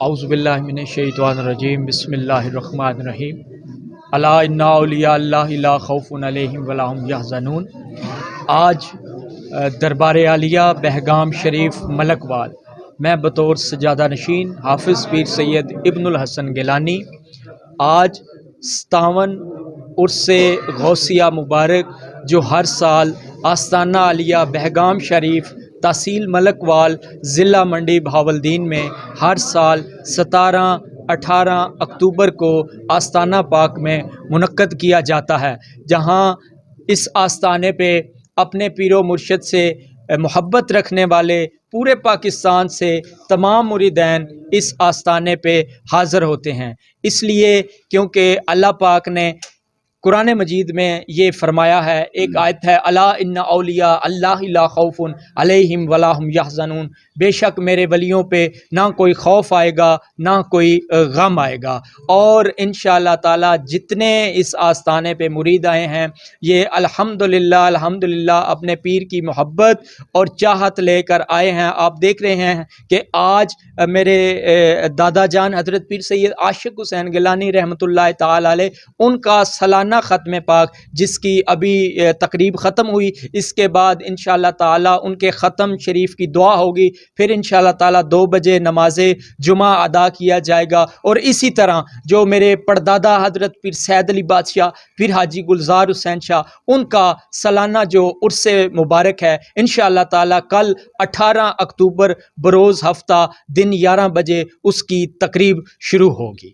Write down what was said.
اعوذ باللہ من الشیطان الرجیم بسم اللہ الرحمن الرحیم الا ان اولیاء اللہ لا خوف علیہم ولا هم یحزنون۔ آج دربار عالیہ بہگام شریف ملکوال میں بطور سجادہ نشین حافظ پیر سید ابن الحسن گیلانی آج 57 عرس غوثیہ مبارک جو ہر سال آستانہ عالیہ بہگام شریف تحصیل ملکوال ضلع منڈی بہاولدین میں ہر سال 17-18 اکتوبر کو آستانہ پاک میں منعقد کیا جاتا ہے، جہاں اس آستانے پہ اپنے پیر و مرشد سے محبت رکھنے والے پورے پاکستان سے تمام مریدین اس آستانے پہ حاضر ہوتے ہیں، اس لیے کیونکہ اللہ پاک نے قرآن مجید میں یہ فرمایا ہے، ایک آیت ہے الا ان اولیاء اللہ لا خوف علیہم ولا هم یحزنون، بے شک میرے ولیوں پہ نہ کوئی خوف آئے گا نہ کوئی غم آئے گا۔ اور انشاءاللہ تعالی جتنے اس آستانے پہ مرید آئے ہیں یہ الحمدللہ اپنے پیر کی محبت اور چاہت لے کر آئے ہیں۔ آپ دیکھ رہے ہیں کہ آج میرے دادا جان حضرت پیر سید عاشق حسین گیلانی رحمۃ اللہ تعالی علیہ ان کا سالانہ ختم پاک جس کی ابھی تقریب ختم ہوئی، اس کے بعد انشاءاللہ تعالی ان کے ختم شریف کی دعا ہوگی، پھر انشاءاللہ تعالی 2 بجے نماز جمعہ ادا کیا جائے گا۔ اور اسی طرح جو میرے پردادا حضرت پیر سید علی بادشاہ پھر حاجی گلزار حسین شاہ ان کا سالانہ جو عرس مبارک ہے انشاءاللہ تعالی کل 18 اکتوبر بروز ہفتہ دن 11 بجے اس کی تقریب شروع ہوگی۔